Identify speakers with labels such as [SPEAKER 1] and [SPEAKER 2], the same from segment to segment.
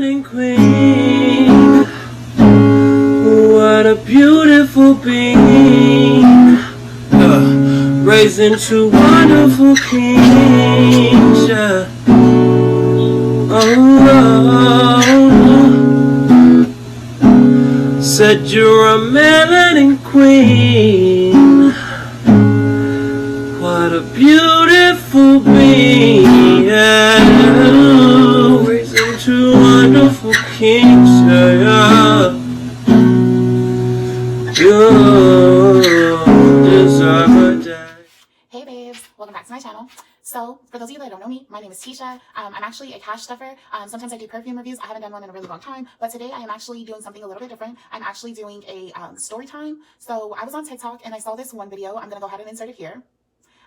[SPEAKER 1] melanin queen. What a beautiful being, raising two wonderful kings. Yeah. Oh, said you're a melanin queen. What a beautiful being, yeah. Raising two wonderful kings, yeah. You deserve a day.
[SPEAKER 2] Hey babes, welcome back to my channel. So, for those of you that don't know me, my name is Tisha. I'm actually a cash stuffer. Sometimes I do perfume reviews. I haven't done one in a really long time, but today I am actually doing something a little bit different. I'm actually doing a story time. So, I was on TikTok and I saw this one video. I'm going to go ahead and insert it here.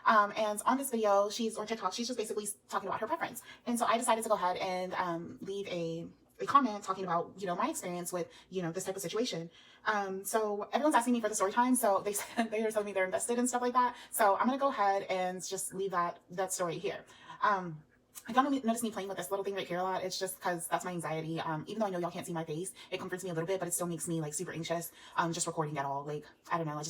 [SPEAKER 2] And on this video, she's just basically talking about her preference. And so I decided to go ahead and leave a comment talking about, my experience with, this type of situation. So everyone's asking me for the story time. So they are telling me they're invested and stuff like that. So I'm going to go ahead and just leave that story here. I don't notice me playing with this little thing right here a lot. It's just because that's my anxiety. Even though I know y'all can't see my face, it comforts me a little bit, but it still makes me like super anxious. Just recording at all. Like, I don't know.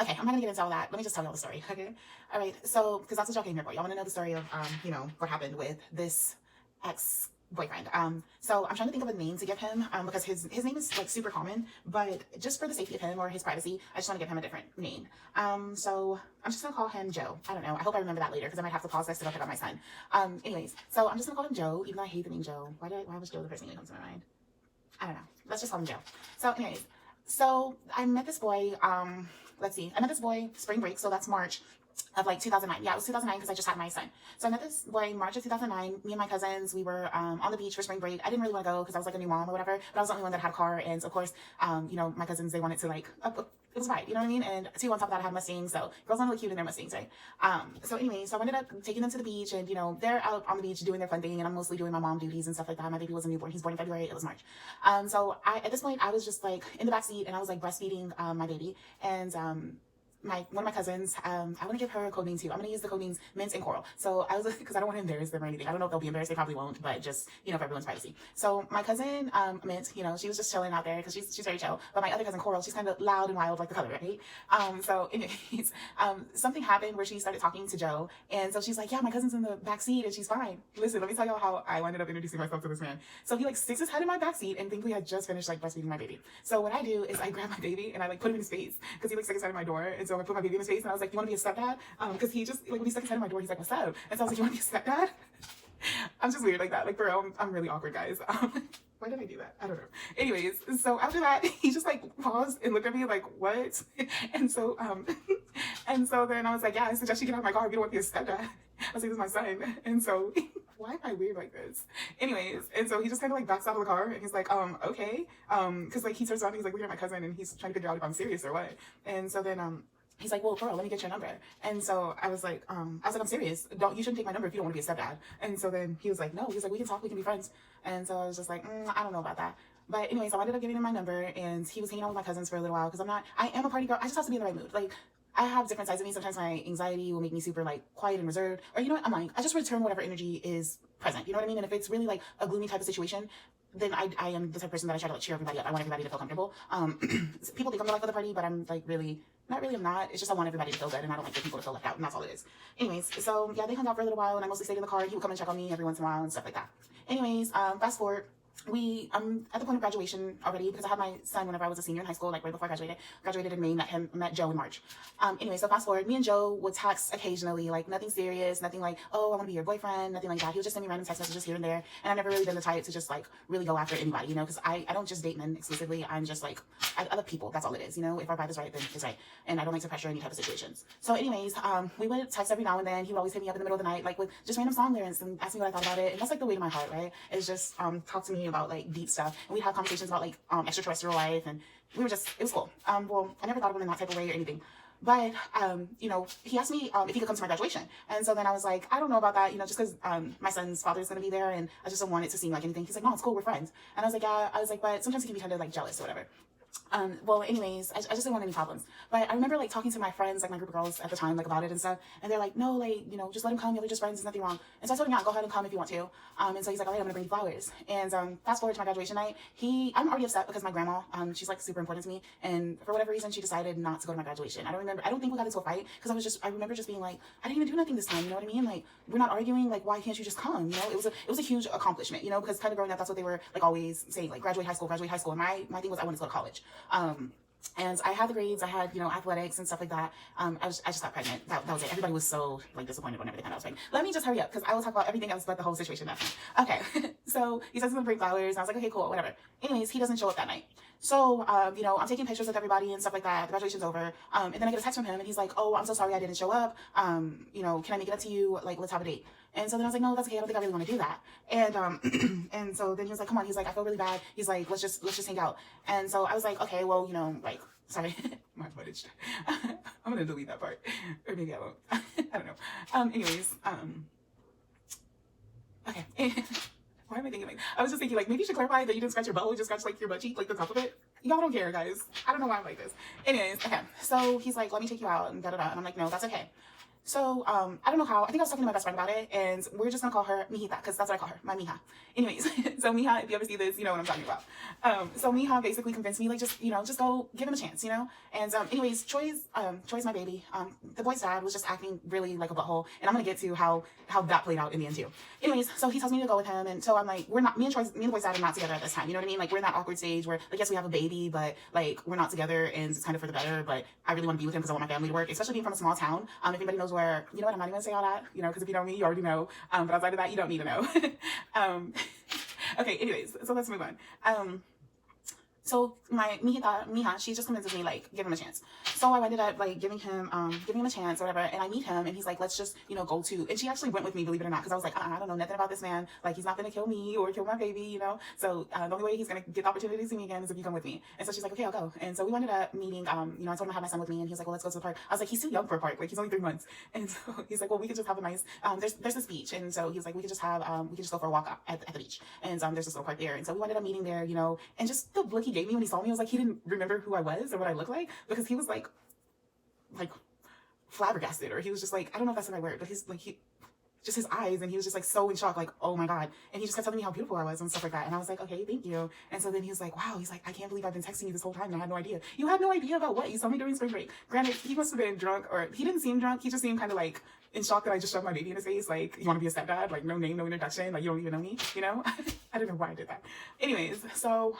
[SPEAKER 2] Okay, I'm not gonna get into all that. Let me just tell y'all the story, okay? All right, so, because that's what y'all came here for. Y'all wanna know the story of, what happened with this ex-boyfriend. So I'm trying to think of a name to give him, because his name is, like, super common, but just for the safety of him or his privacy, I just wanna give him a different name. So I'm just gonna call him Joe. I don't know. I hope I remember that later, because I might have to pause this to go pick up my son. Anyways, so I'm just gonna call him Joe, even though I hate the name Joe. Why was Joe the first name that comes to my mind? I don't know. Let's just call him Joe. So anyways, so I met this boy, let's see. I met this boy spring break, so that's March of like 2009. Yeah, it was 2009 because I just had my son. So I met this boy March of 2009. Me and my cousins, we were on the beach for spring break. I didn't really want to go because I was like a new mom or whatever, but I was the only one that had a car. And so of course, my cousins, they wanted to like, it was a vibe, you know what I mean? And two, on top of that, I had Mustangs, so girls don't look cute in their Mustangs, right? So anyway, so I ended up taking them to the beach, and they're out on the beach doing their fun thing, and I'm mostly doing my mom duties and stuff like that. My baby was a newborn. He's born in February. It was March. So at this point, I was just like in the back seat, and I was like breastfeeding my baby, and one of my cousins, I want to give her a code name too. I'm going to use the code names Mint and Coral. So I was, because I don't want to embarrass them or anything. I don't know if they'll be embarrassed. They probably won't, but just, for everyone's privacy. So my cousin, Mint, she was just chilling out there because she's very chill. But my other cousin, Coral, she's kind of loud and wild like the color, right? So anyways, something happened where she started talking to Joe. And so she's like, yeah, my cousin's in the back seat and she's fine. Listen, let me tell y'all how I ended up introducing myself to this man. So he like sticks his head in my back seat and thankfully I just finished like breastfeeding my baby. So what I do is I grab my baby and I like put him in his face because he like stuck his head in my door. And so I put my baby in his face. And I was like, you want to be a stepdad? Because he just, like, when he stuck his head in my door, he's like, what's up? And so I was like, you want to be a stepdad? I'm just weird like that. Like, for real, I'm really awkward, guys. Why did I do that? I don't know. Anyways, so after that, he just, like, paused and looked at me like, what? And so, then I was like, yeah, I suggest you get out of my car if you don't want to be a stepdad. I was like, this is my son. And so, why am I weird like this? Anyways, and so he just kind of, like, backs out of the car, and he's like, okay. Because, like, he turns around and he's, like, looking at my cousin, and he's trying to figure out if I'm serious or what. And so then, he's like, well, girl, let me get your number. And so I was like, I'm serious. You shouldn't take my number if you don't want to be a stepdad. And so then he was like, no, he's like, we can talk, we can be friends. And so I was just like, I don't know about that. But anyways, I ended up giving him my number, and he was hanging out with my cousins for a little while because I am a party girl. I just have to be in the right mood. Like, I have different sides of me. Sometimes my anxiety will make me super like quiet and reserved, or I'm like, I just return whatever energy is present. You know what I mean? And if it's really like a gloomy type of situation, then I am the type of person that I try to like cheer everybody up. I want everybody to feel comfortable. People think I'm the life of the party, but I'm like I'm not. It's just I want everybody to feel good, and I don't like the people to feel left out, and that's all it is. Anyways, so yeah, they hung out for a little while, and I mostly stayed in the car. He would come and check on me every once in a while and stuff like that. Anyways, fast forward. I'm at the point of graduation already because I had my son whenever I was a senior in high school, like right before I graduated in May, met Joe in March. Anyway, so fast forward, me and Joe would text occasionally, like nothing serious, nothing like, oh, I want to be your boyfriend, nothing like that. He would just send me random text messages here and there. And I've never really been the type to just like really go after anybody, because I don't just date men exclusively. I'm just like, I love people. That's all it is. If our vibe is right, then it's right. And I don't like to pressure any type of situations. So anyways, we would text every now and then. He would always hit me up in the middle of the night, like with just random song lyrics and ask me what I thought about it. And that's like the way to my heart, right? It's just talk to me about like deep stuff. And we'd have conversations about like extraterrestrial life, and it was cool. Well, I never thought of him in that type of way or anything. But, he asked me if he could come to my graduation. And so then I was like, I don't know about that, just because my son's father is going to be there, and I just don't want it to seem like anything. He's like, no, it's cool, we're friends. And I was like, yeah, but sometimes he can be kind of like jealous or whatever. Well, anyways, I just didn't want any problems. But I remember like talking to my friends, like my group of girls at the time, like about it and stuff. And they're like, no, like, you know, just let him come. Y'all are just friends. There's nothing wrong. And so I told him, yeah, go ahead and come if you want to. And so he's like, all right, I'm gonna bring you flowers. And fast forward to my graduation night, I'm already upset because my grandma, she's like super important to me. And for whatever reason, she decided not to go to my graduation. I don't think we got into a fight because I remember just being like, I didn't even do nothing this time. You know what I mean? Like, we're not arguing. Like, why can't you just come? You know, it was a huge accomplishment, you know, because kind of growing up, that's what they were like always saying, like graduate high school, graduate high school. And my thing was I wanted to go to college. And I had the grades, I had, you know, athletics and stuff like that. I just got pregnant. That was it. Everybody was so like disappointed when everything I was pregnant. Let me just hurry up because I will talk about everything else but the whole situation now. Okay. So he says he's gonna bring flowers. And I was like, okay, cool, whatever. Anyways, he doesn't show up that night. So, you know, I'm taking pictures with everybody and stuff like that. The graduation's over. And then I get a text from him and he's like, oh, I'm so sorry I didn't show up. You know, can I make it up to you? Like, let's have a date. And so then I was like, no, that's okay. I don't think I really want to do that. And, and so then he was like, come on. He's like, I feel really bad. He's like, let's just hang out. And so I was like, okay, well, you know, like, sorry, my footage. I'm going to delete that part. Or maybe I won't. I don't know. Anyways, okay. Why am I thinking like, I was just thinking like, maybe you should clarify that you didn't scratch your butt, you just scratched like your butt cheek, like the top of it. Y'all don't care, guys. I don't know why I'm like this. Anyways, okay. So he's like, let me take you out and da-da-da. And I'm like, no, that's okay. So, I don't know how, I think I was talking to my best friend about it, and we're just gonna call her Mijita, because that's what I call her, my mija. Anyways, so Mija, if you ever see this, you know what I'm talking about. So Mija basically convinced me, like, just, you know, just go give him a chance, you know? And, anyways, Troy's my baby. The boy's dad was just acting really like a butthole, and I'm gonna get to how that played out in the end, too. Anyways, so he tells me to go with him, and so I'm like, me and the boy's dad are not together at this time, you know what I mean? Like, we're in that awkward stage where, like, yes, we have a baby, but, like, we're not together, and it's kind of for the better, but I really want to be with him because I want my family to work, especially being from a small town. If anybody knows where, you know what, I'm not even gonna say all that, you know, because if you know me, you already know, but outside of that, you don't need to know. Okay, anyways, so let's move on. So my Mija, she just convinces me, like, give him a chance. So I ended up, like, giving him a chance or whatever, and I meet him, and he's like, let's just, you know, go to, and she actually went with me, believe it or not, because I was like, I don't know nothing about this man, like, he's not gonna kill me or kill my baby, you know, so the only way he's gonna get the opportunity to see me again is if you come with me. And so she's like, okay, I'll go. And so we ended up meeting, you know, I told him I had my son with me, and he was like, well, let's go to the park. I was like, he's too young for a park, like, he's only 3 months. And so he's like, well, we could just have a nice, there's this beach, and so he was like, we could just go for a walk at the beach, and there's this little park there. And so we ended up meeting there, you know, and just the look he gave me when he saw me, was like, he didn't remember who I was or what I looked like, because he was like flabbergasted, or he was just like, I don't know if that's the right word, but his eyes, and he was just like so in shock, like, oh my god. And he just kept telling me how beautiful I was and stuff like that, and I was like, okay, thank you. And so then he was like, wow, he's like, I can't believe I've been texting you this whole time and I had no idea. You had no idea about what? You saw me during spring break. Granted, he must have been drunk, or he didn't seem drunk, he just seemed kind of like in shock that I just shoved my baby in his face, like, you want to be a stepdad, like, no name, no introduction, like, you don't even know me, you know. I don't know why I did that. Anyways, so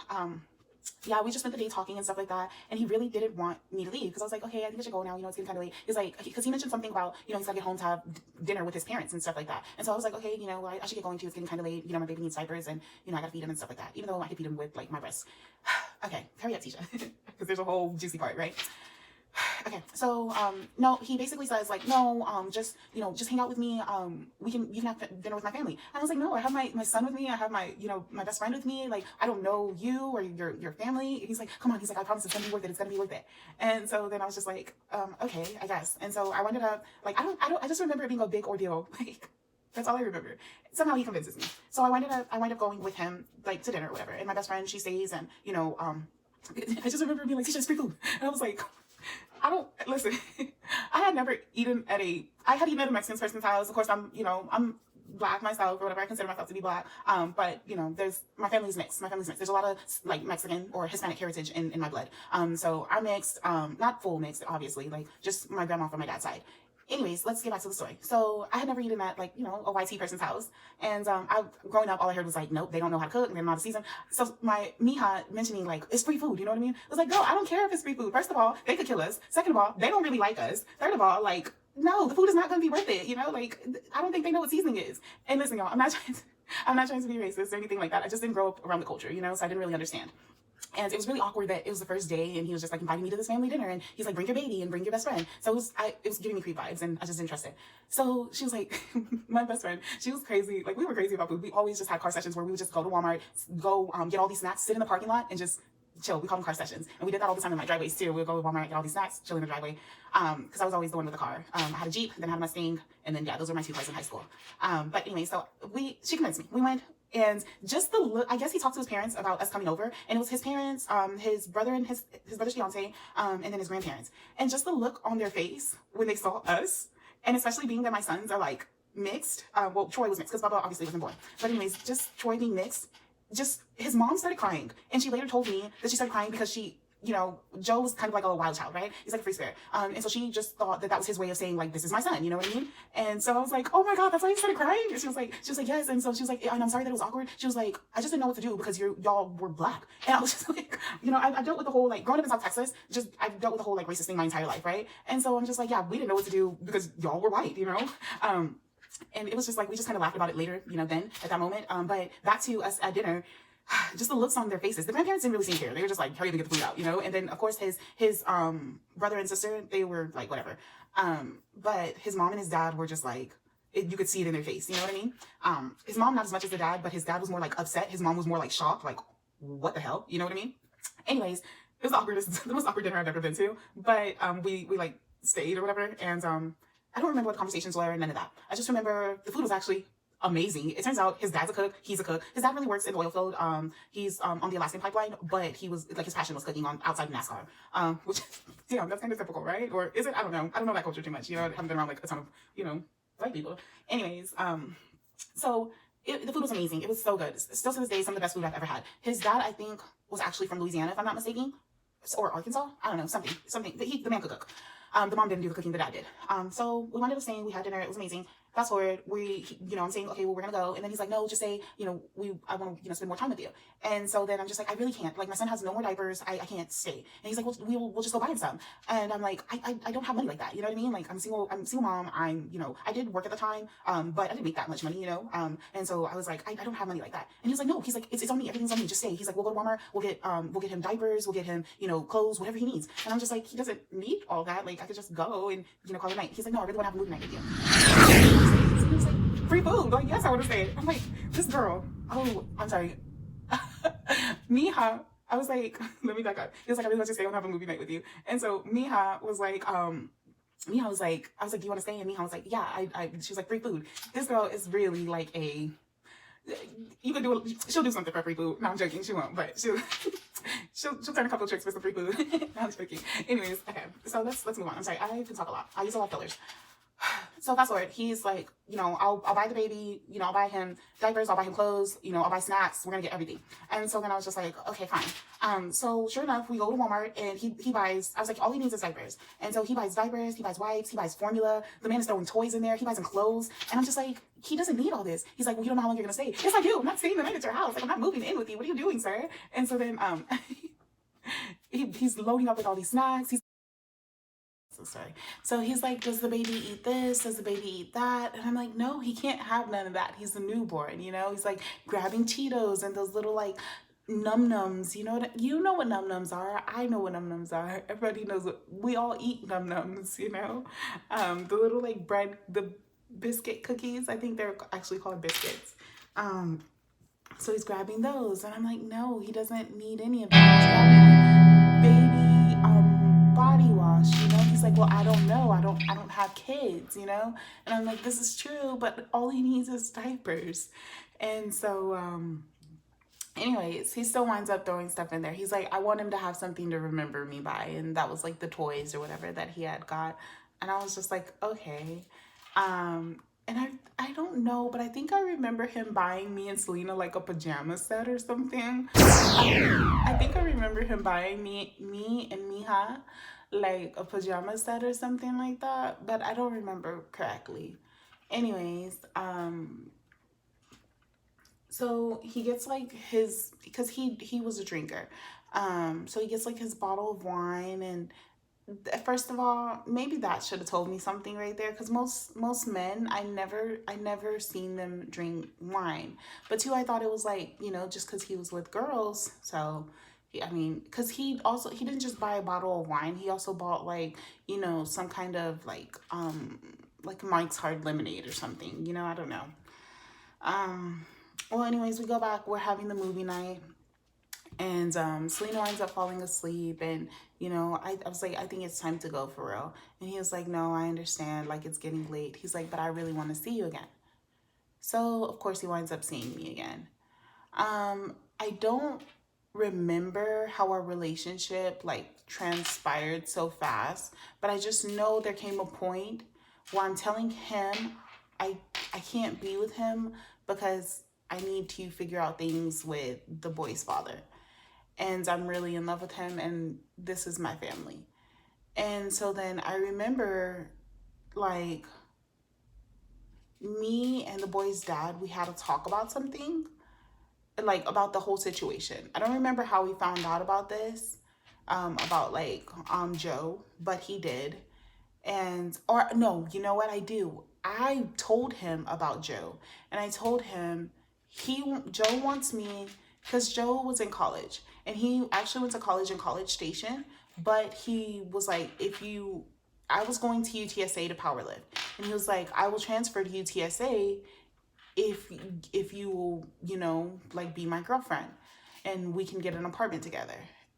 [SPEAKER 2] yeah, we just spent the day talking and stuff like that, and he really didn't want me to leave, because I was like, okay, I think I should go now, you know, it's getting kind of late. He's like, because he mentioned something about, you know, he's gotta get home to have dinner with his parents and stuff like that. And so I was like, okay, you know, I should get going too, it's getting kind of late, you know, my baby needs diapers, and, you know, I gotta feed him and stuff like that, even though I could feed him with, like, my breasts. Okay, hurry up, Tisha, because there's a whole juicy part, right? Okay, so no, he basically says like, no, just, you know, just hang out with me, you can have dinner with my family. And I was like, no, I have my son with me, I have my, you know, my best friend with me, like, I don't know you or your family. He's like, come on, he's like, I promise it's gonna be worth it, it's gonna be worth it. And so then I was just like, okay, I guess. And so I ended up, like, I just remember it being a big ordeal, like, that's all I remember. Somehow he convinces me. So I wind up going with him, like, to dinner or whatever, and my best friend, she stays, and, you know, I just remember being like, Tisha, it's free food. And I was like, listen, I had eaten at a Mexican person's house. Of course, I'm black myself, or whatever, I consider myself to be black. But, you know, my family's mixed. There's a lot of, like, Mexican or Hispanic heritage in my blood. So I'm mixed, not full mixed, obviously, like, just my grandma from my dad's side. Anyways, let's get back to the story. So I had never eaten at, like, you know, a YT person's house. And growing up, all I heard was like, nope, they don't know how to cook, and they don't know how to season. So my Mija mentioning, like, it's free food, you know what I mean? I was like, no, I don't care if it's free food. First of all, they could kill us. Second of all, they don't really like us. Third of all, like, no, the food is not going to be worth it, you know? Like, I don't think they know what seasoning is. And listen, y'all, I'm not trying to be racist or anything like that. I just didn't grow up around the culture, you know? So I didn't really understand. And it was really awkward that it was the first day, and he was just like inviting me to this family dinner, and he's like, bring your baby and bring your best friend. So it was giving me creep vibes, and I just didn't trust it. So she was like, my best friend, she was crazy. Like, we were crazy about food. We always just had car sessions where we would just go to Walmart, go get all these snacks, sit in the parking lot, and just chill. We call them car sessions. And we did that all the time in my driveways too. We would go to Walmart, get all these snacks, chill in the driveway. Because I was always the one with the car. I had a Jeep, then I had a Mustang, and then, yeah, those were my 2 cars in high school. But anyway, so she convinced me. We went, And just the look, I guess he talked to his parents about us coming over, and it was his parents, his brother and his brother's fiance, and then his grandparents. And just the look on their face when they saw us, and especially being that my sons are like mixed. Well, Troy was mixed because Bubba obviously wasn't born. But anyways, just Troy being mixed, just his mom started crying, and she later told me that she started crying because she, you know, Joe was kind of like a wild child, right? He's like a free spirit. And so she just thought that that was his way of saying, like, this is my son, you know what I mean? And so I was like, oh my God, that's why you started crying? And she was like, yes. And so she was like, and I'm sorry that it was awkward. She was like, I just didn't know what to do because y'all were black. And I was just like, you know, I've dealt with the whole, like, growing up in South Texas, I've dealt with the whole, like, racist thing my entire life, right? And so I'm just like, yeah, we didn't know what to do because y'all were white, you know? And it was just like, we just kind of laughed about it later, you know, then at that moment. But back to us at dinner, just the looks on their faces. The grandparents didn't really seem to care. They were just like, hurry up and get the food out, you know? And then of course his brother and sister, they were like, whatever. But his mom and his dad were just like, you could see it in their face, you know what I mean? His mom, not as much as the dad, but his dad was more like upset. His mom was more like shocked, like, what the hell? You know what I mean? Anyways, it was the most awkward dinner I've ever been to. But we like stayed or whatever. And I don't remember what the conversations were, none of that. I just remember the food was actually amazing. It turns out his dad's a cook. He's a cook. His dad really works in the oil field. He's on the Alaskan pipeline, but he was like, his passion was cooking on outside of NASCAR. Which, damn, that's kind of typical, right? Or is it? I don't know. I don't know that culture too much. You know, I haven't been around like a ton of, you know, white people. Anyways, so the food was amazing. It was so good. Still to this day, some of the best food I've ever had. His dad, I think, was actually from Louisiana, if I'm not mistaken, or Arkansas. I don't know, something. The man could cook. The mom didn't do the cooking, the dad did. So we wound up staying, we had dinner, it was amazing. Fast forward, you know, I'm saying, okay, well, we're gonna go. And then he's like, no, just say, you know, I want to, you know, spend more time with you. And so then I'm just like, I really can't. Like, my son has no more diapers. I can't stay. And he's like, well, we'll just go buy him some. And I'm like, I don't have money like that. You know what I mean? Like, I'm a single mom. You know, I did work at the time, but I didn't make that much money, you know? And so I was like, I don't have money like that. And he's like, no, he's like, it's on me. Everything's on me. Just stay. He's like, we'll go to Walmart. We'll get him diapers. We'll get him, you know, clothes, whatever he needs. And I'm just like, he doesn't need all that. Like, I could just go and, you know, call it night. He's like, no, I really want to have a movie night with you. He was like, free food. Like, yes, I would have stayed. I'm like, this girl. Oh, I'm sorry. Miha, I was like, let me back up. He was like, I really want to stay. I want to have a movie night with you. And so Miha was like, I was like, do you want to stay? And Miha was like, yeah, she was like, free food. This girl is really like you could she'll do something for free food. No, I'm joking. She won't, but she'll turn a couple of tricks for some free food. No, I'm joking. Anyways, okay. So let's move on. I'm sorry. I can talk a lot. I use a lot of fillers. So fast forward, he's like, you know, I'll buy the baby, you know, I'll buy him diapers, I'll buy him clothes, you know, I'll buy snacks, we're gonna get everything. And so then I was just like, okay, fine. So sure enough, we go to Walmart and he buys, I was like, all he needs is diapers. And so he buys diapers, he buys wipes, he buys formula, the man is throwing toys in there, he buys him clothes. And I'm just like, he doesn't need all this. He's like, well, you don't know how long you're gonna stay. Yes, I do. I'm not staying the night at your house. Like, I'm not moving in with you. What are you doing, sir? And so then he's loading up with all these snacks. So sorry. So he's like, does the baby eat this? Does the baby eat that? And I'm like, no, he can't have none of that. He's a newborn, you know? He's like grabbing Cheetos and those little like num-nums. You know what num-nums are. I know what num-nums are. Everybody knows what we all eat num-nums, you know? The little like bread, the biscuit cookies. I think they're actually called biscuits. So he's grabbing those. And I'm like, no, he doesn't need any of that. He's grabbing baby body wash, you know? He's like, well, I don't know. I don't have kids, you know? And I'm like, this is true, but all he needs is diapers. And so, anyways, he still winds up throwing stuff in there. He's like, I want him to have something to remember me by. And that was like the toys or whatever that he had got. And I was just like, okay. And I don't know, but I think I remember him buying me and Selena like a pajama set or something. I think I remember him buying me and Miha like a pajama set or something like that, but I don't remember correctly. Anyways, so he gets like because he was a drinker. So he gets like his bottle of wine, and first of all, maybe that should have told me something right there, because most men, I never seen them drink wine. But two, I thought it was like, you know, just because he was with girls. So I mean, because he didn't just buy a bottle of wine, he also bought like, you know, some kind of like Mike's Hard Lemonade or something, you know, I don't know. Well, anyways, we go back, we're having the movie night. And Selena winds up falling asleep, and you know, I was like, I think it's time to go for real. And he was like, no, I understand, like it's getting late. He's like, but I really want to see you again. So of course he winds up seeing me again.
[SPEAKER 3] I don't remember how our relationship like transpired so fast, but I just know there came a point where I'm telling him I I can't be with him because I need to figure out things with the boy's father. And I'm really in love with him and this is my family. And so then I remember like me and the boy's dad, we had to talk about something, like about the whole situation. I don't remember how we found out about this, about like Joe, but he did. And or no, you know what I do? I told him about Joe, and I told him Joe wants me because Joe was in college, and he actually went to college in College Station, but he was like, if you I was going to UTSA to powerlift, and he was like, I will transfer to UTSA if you will, like be my girlfriend and we can get an apartment together.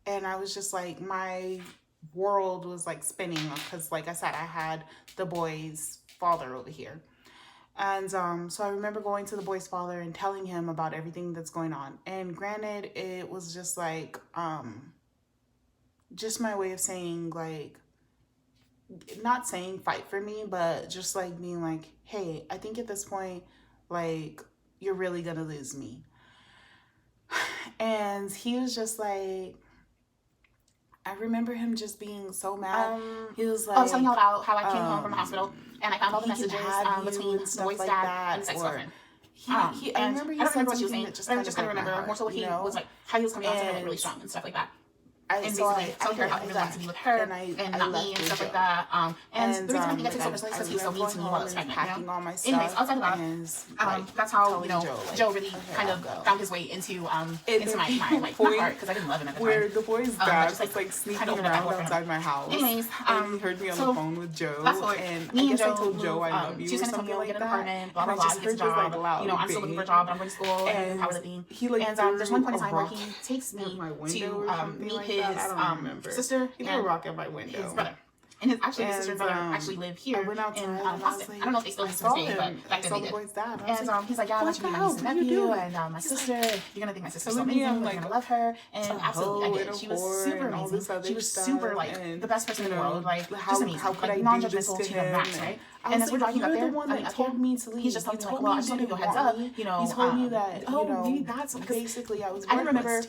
[SPEAKER 3] And I was just like, my world was like spinning because like I said, I had the boy's father over here. And so I remember going to the boy's father and telling him about everything that's going on. And granted, it was just like just my way of saying like, not saying fight for me, but just like being like, hey, I think at this point, like, you're really gonna lose me. And he was just like, I remember him just being so mad. He was like,
[SPEAKER 2] I was telling you about how I came home from the hospital and I found all the messages between the boy's dad and his ex-girlfriend.
[SPEAKER 3] I remember he said
[SPEAKER 2] what she was
[SPEAKER 3] something
[SPEAKER 2] saying,
[SPEAKER 3] that just
[SPEAKER 2] but I
[SPEAKER 3] kind
[SPEAKER 2] just
[SPEAKER 3] of
[SPEAKER 2] kind of remember more so what he was like, how he was coming out to her like really strong and stuff like that. And basically telling her how he wanted to be with her and not me and stuff like that. And the reason I think I took so personally is because he was so mean to me while I was pregnant. Anyways, outside of that, that's how Joe really kind of found his way into my like heart, because I didn't love him at the time.
[SPEAKER 3] Where the boy's dad was like sneaking around outside my house.
[SPEAKER 2] Anyways,
[SPEAKER 3] and he heard me on the phone with Joe. And
[SPEAKER 2] me
[SPEAKER 3] I
[SPEAKER 2] and
[SPEAKER 3] guess
[SPEAKER 2] Joe
[SPEAKER 3] I told Joe I love you
[SPEAKER 2] to
[SPEAKER 3] or
[SPEAKER 2] San
[SPEAKER 3] something
[SPEAKER 2] Antonio,
[SPEAKER 3] like
[SPEAKER 2] get an
[SPEAKER 3] that.
[SPEAKER 2] apartment, blah blah
[SPEAKER 3] And
[SPEAKER 2] blah.
[SPEAKER 3] I just
[SPEAKER 2] He gets a
[SPEAKER 3] heard
[SPEAKER 2] job.
[SPEAKER 3] like loud
[SPEAKER 2] I'm still looking for a job, but I'm going to school and powerlifting.
[SPEAKER 3] He like
[SPEAKER 2] and there's one point in time where he takes me to meet his sister
[SPEAKER 3] he threw a rock at my window.
[SPEAKER 2] His brother. And his sister and brother actually live here in Austin. I don't know if they still live in the state, but back then they did. And he's like, yeah, I want you to be my niece and nephew and my sister. You're gonna think my sister's so amazing. You're gonna love her. And absolutely, I did. She was super amazing. She was super like the best person in the world. Like just amazing. Like non-judgmental to the max, right? And as we're driving up there, he's just telling me like, well, I just want to give you a heads up. He told me that. Maybe that's basically I was. I didn't remember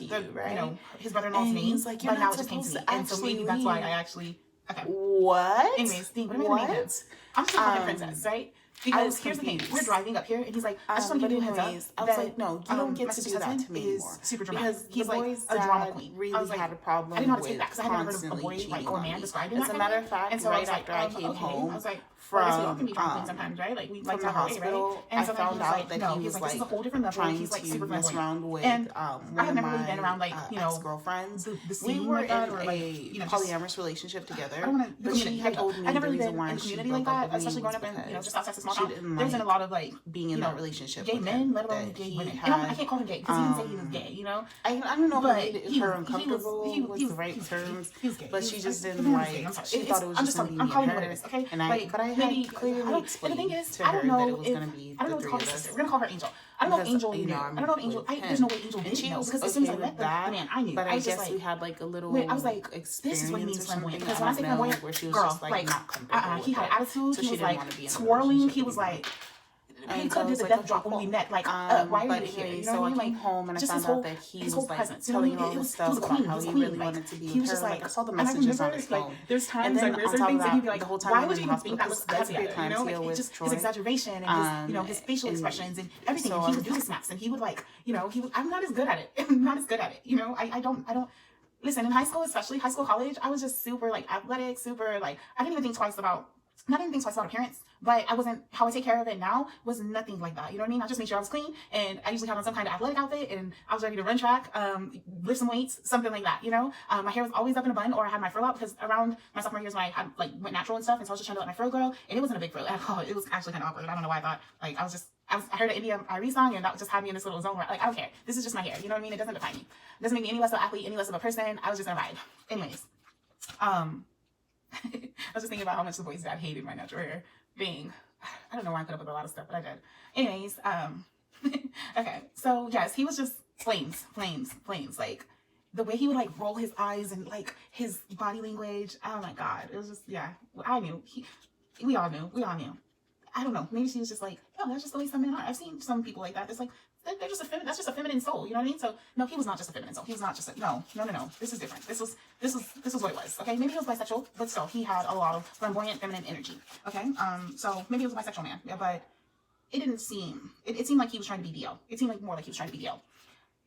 [SPEAKER 2] his brother-in-law's name, but now it just came to me, and so maybe that's why I actually. Okay.
[SPEAKER 3] What?
[SPEAKER 2] Anyways, what am I gonna name him? I'm just a fucking princess, right? Because here's the thing, we're driving up here, and he's like, I just want to give you a heads up.
[SPEAKER 3] I was like, no, you don't get to do that to me anymore.
[SPEAKER 2] Super dramatic.
[SPEAKER 3] Because
[SPEAKER 2] he's like a drama queen.
[SPEAKER 3] Really I was like, had a problem.
[SPEAKER 2] I didn't know how to take that because I hadn't heard of a boy like or a man described in that.
[SPEAKER 3] As a matter of fact,
[SPEAKER 2] and so
[SPEAKER 3] right after I came home,
[SPEAKER 2] I was like,
[SPEAKER 3] from
[SPEAKER 2] can be drama queens sometimes, right? Like we like
[SPEAKER 3] the
[SPEAKER 2] hospital,
[SPEAKER 3] and I found out that he was like
[SPEAKER 2] this is a whole different level.
[SPEAKER 3] trying
[SPEAKER 2] he's like
[SPEAKER 3] to
[SPEAKER 2] super
[SPEAKER 3] mess around with
[SPEAKER 2] and
[SPEAKER 3] one
[SPEAKER 2] I had
[SPEAKER 3] of
[SPEAKER 2] never really
[SPEAKER 3] my
[SPEAKER 2] been around like
[SPEAKER 3] ex-girlfriends.
[SPEAKER 2] We were in
[SPEAKER 3] a polyamorous relationship together.
[SPEAKER 2] I don't want to.
[SPEAKER 3] She had told me
[SPEAKER 2] I've never
[SPEAKER 3] the
[SPEAKER 2] really
[SPEAKER 3] reason
[SPEAKER 2] been
[SPEAKER 3] why
[SPEAKER 2] in a
[SPEAKER 3] she
[SPEAKER 2] community
[SPEAKER 3] broke
[SPEAKER 2] like
[SPEAKER 3] up
[SPEAKER 2] that,
[SPEAKER 3] with me
[SPEAKER 2] especially growing up
[SPEAKER 3] was
[SPEAKER 2] in just outside small
[SPEAKER 3] she
[SPEAKER 2] town.
[SPEAKER 3] didn't
[SPEAKER 2] There's been a
[SPEAKER 3] like
[SPEAKER 2] lot of like
[SPEAKER 3] being in that relationship
[SPEAKER 2] gay
[SPEAKER 3] with
[SPEAKER 2] men,
[SPEAKER 3] him,
[SPEAKER 2] let alone
[SPEAKER 3] that
[SPEAKER 2] gay
[SPEAKER 3] he
[SPEAKER 2] women.
[SPEAKER 3] had,
[SPEAKER 2] And I can't call him gay because he didn't say he was gay, you know.
[SPEAKER 3] I don't know
[SPEAKER 2] but
[SPEAKER 3] if her uncomfortable was the right terms, but she just didn't like. She thought it was just gonna be me and her.
[SPEAKER 2] Okay,
[SPEAKER 3] and I had clearly explained to her that it was gonna be the three of us.
[SPEAKER 2] We're gonna call her Angel. I don't know if Angel knew. I don't know if Angel. There's no way Angel didn't know because as soon as I met the man, I knew.
[SPEAKER 3] But I guess we had like a little. I was like, this is what he means flamboyant. Because when I say flamboyant, where she was
[SPEAKER 2] girl,
[SPEAKER 3] just like not comfortable.
[SPEAKER 2] He had attitude. He was like twirling. He was like. He could do the death drop when we met. Like, why are you here? You know what I mean?
[SPEAKER 3] So I came home and I found out that he was like telling all this stuff about how he really wanted to be with her. Like I saw the messages on his phone.
[SPEAKER 2] There's times like there's certain things that he'd be like, why would you even think that was heavy? You know, like just his exaggeration and his his facial expressions and everything. He would do the snaps and he would like, he would. I'm not as good at it. I'm not as good at it. You know, I don't. Listen, in high school, especially high school, college, I was just super like athletic, super like I didn't even think twice about. Not even think twice about appearance, but I wasn't, how I take care of it now was nothing like that. You know what I mean? I just made sure I was clean and I usually had on some kind of athletic outfit and I was ready to run track, lift some weights, something like that, you know? My hair was always up in a bun or I had my fro out because around my sophomore years when I had like went natural and stuff, and so I was just trying to let my fro grow and it wasn't a big fro. It was actually kind of awkward. I don't know why I thought, like, I heard an India Irie song and that just had me in this little zone where like, I don't care. This is just my hair. You know what I mean? It doesn't define me. It doesn't make me any less of an athlete, any less of a person. I was just in a vibe. Anyways, I was just thinking about how much the boy's dad hated my natural hair being, I don't know why I put up with a lot of stuff, but I did. Anyways, okay. So yes, he was just flames. Like the way he would like roll his eyes and like his body language. Oh my God. It was just, yeah, I knew. We all knew. I don't know. Maybe she was just like, oh, that's just the way some men are. I've seen some people like that. It's like, they're just that's just a feminine soul. You know what I mean? So no, he was not just a feminine soul. He was not just a, no. This is different. This was what it was. Okay. Maybe he was bisexual, but still he had a lot of flamboyant feminine energy. Okay. So maybe he was a bisexual man. Yeah, but it didn't seem, it seemed like he was trying to be DL. It seemed like more like he was trying to be DL.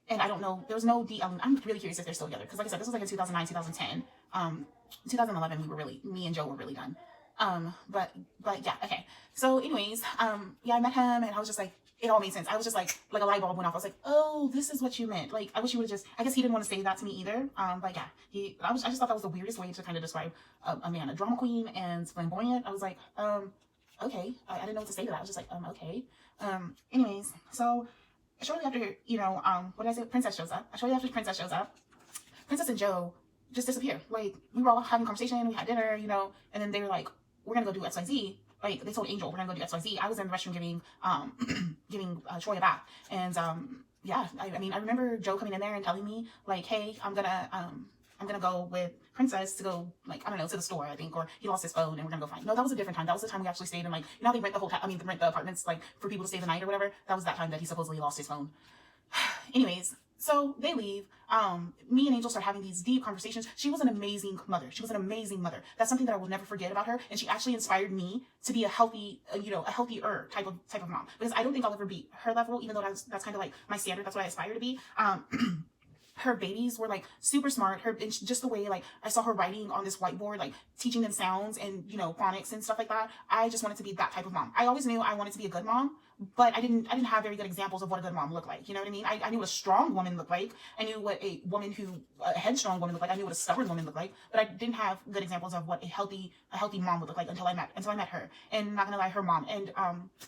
[SPEAKER 2] And I don't know, there was no DL. I'm really curious if they're still together. Cause like I said, this was like in 2009, 2010. 2011, me and Joe were really done. But yeah, okay. So anyways, yeah, I met him and I was just like, it all made sense. I was just like a light bulb went off. I was like, oh, this is what you meant. Like, I wish you would have just, I guess he didn't want to say that to me either. But yeah, I just thought that was the weirdest way to kind of describe a man, a drama queen and flamboyant. I was like, okay. I didn't know what to say to that. I was just like, okay. Anyways, so shortly after, what did I say? Princess shows up. Shortly after Princess shows up, Princess and Joe just disappear. Like, we were all having a conversation, we had dinner, and then they were like, we're gonna go do XYZ. Like, they told Angel, we're gonna go do XYZ. I was in the restroom giving Troy a bath. And, yeah, I mean, I remember Joe coming in there and telling me, like, hey, I'm gonna go with Princess to go, like, I don't know, to the store, I think, or he lost his phone and we're gonna go find. No, that was a different time. That was the time we actually stayed in, like, how they rent the hotel, rent the apartments, like, for people to stay the night or whatever. That was that time that he supposedly lost his phone. Anyways, so they leave. Me and Angel start having these deep conversations. She was an amazing mother. That's something that I will never forget about her. And she actually inspired me to be a healthy, a healthier type of mom. Because I don't think I'll ever be her level, even though that's kind of like my standard. That's what I aspire to be. Her babies were like super smart. And just the way like I saw her writing on this whiteboard, like teaching them sounds and phonics and stuff like that. I just wanted to be that type of mom. I always knew I wanted to be a good mom, but I didn't have very good examples of what a good mom looked like. You know what I mean? I knew what a strong woman looked like. I knew what a headstrong woman looked like. I knew what a stubborn woman looked like, but I didn't have good examples of what a healthy mom would look like until I met her. And not gonna lie, her mom. And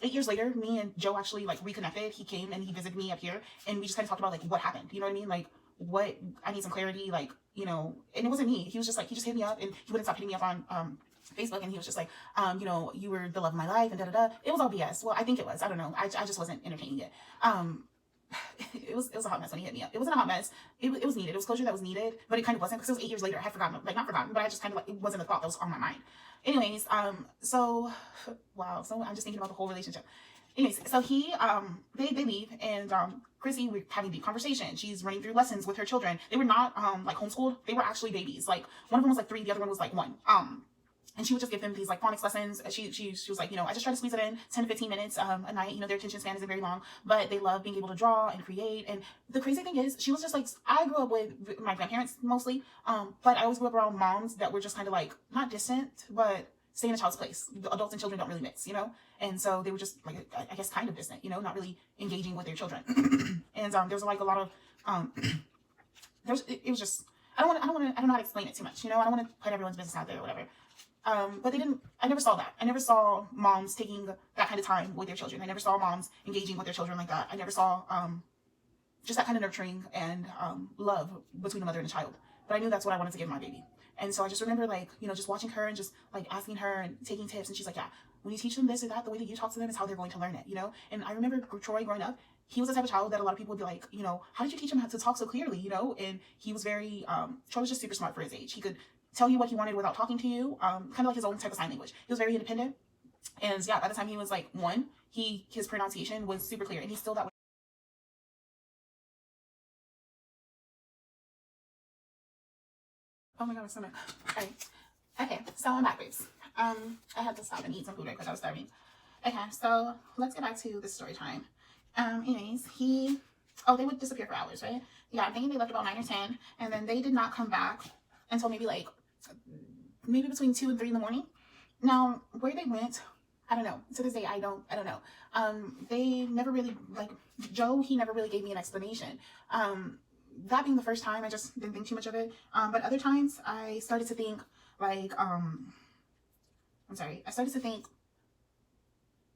[SPEAKER 2] 8 years later, me and Joe actually like reconnected. He came and he visited me up here, and we just kind of talked about like what happened. You know what I mean? Like, what I need some clarity, like, and it wasn't me. He was just like, he just hit me up, and he wouldn't stop hitting me up on Facebook, and he was just like, you were the love of my life, and da-da-da. It was all BS. Well, I think it was. I don't know. I just wasn't entertaining it. It was a hot mess when he hit me up. It wasn't a hot mess. It was needed. It was closure that was needed, but it kind of wasn't, because it was 8 years later. I had forgotten, like, not forgotten, but I just kind of like, it wasn't a thought that was on my mind. Anyways, so I'm just thinking about the whole relationship. Anyways, so they leave, and Chrissy, we're having deep conversation. She's running through lessons with her children. They were not like homeschooled. They were actually babies. Like, one of them was like 3, the other one was like 1. And she would just give them these like phonics lessons. She was like, I just try to squeeze it in 10 to 15 minutes a night. Their attention span isn't very long, but they love being able to draw and create. And the crazy thing is, she was just like, I grew up with my grandparents mostly, but I always grew up around moms that were just kind of like, not distant, but stay in a child's place. The adults and children don't really mix, And so they were just like, I guess, kind of distant, not really engaging with their children. And there was like a lot of, it was just, I don't know how to explain it too much, I don't want to put everyone's business out there or whatever. But I never saw that. I never saw moms taking that kind of time with their children. I never saw moms engaging with their children like that. I never saw, just that kind of nurturing and, love between a mother and a child. But I knew that's what I wanted to give my baby. And so I just remember like, just watching her and just like asking her and taking tips. And she's like, yeah, when you teach them this or that, the way that you talk to them is how they're going to learn it, And I remember Troy growing up, he was the type of child that a lot of people would be like, how did you teach him how to talk so clearly, And he was very, Troy was just super smart for his age. He could tell you what he wanted without talking to you, kind of like his own type of sign language. He was very independent. And yeah, by the time he was like 1, his pronunciation was super clear, and he's still that way. Oh my God, my stomach. Alright. Okay, so I'm back, babes. I had to stop and eat some food right because I was starving. Okay, so let's get back to the story time. Anyways, they would disappear for hours, right? Yeah, I'm thinking they left about 9 or 10, and then they did not come back until maybe between 2 and 3 in the morning. Now, where they went, I don't know. To this day, I don't know. They never really, like, Joe, he never really gave me an explanation. That being the first time, I just didn't think too much of it. But other times, I started to think, like, I started to think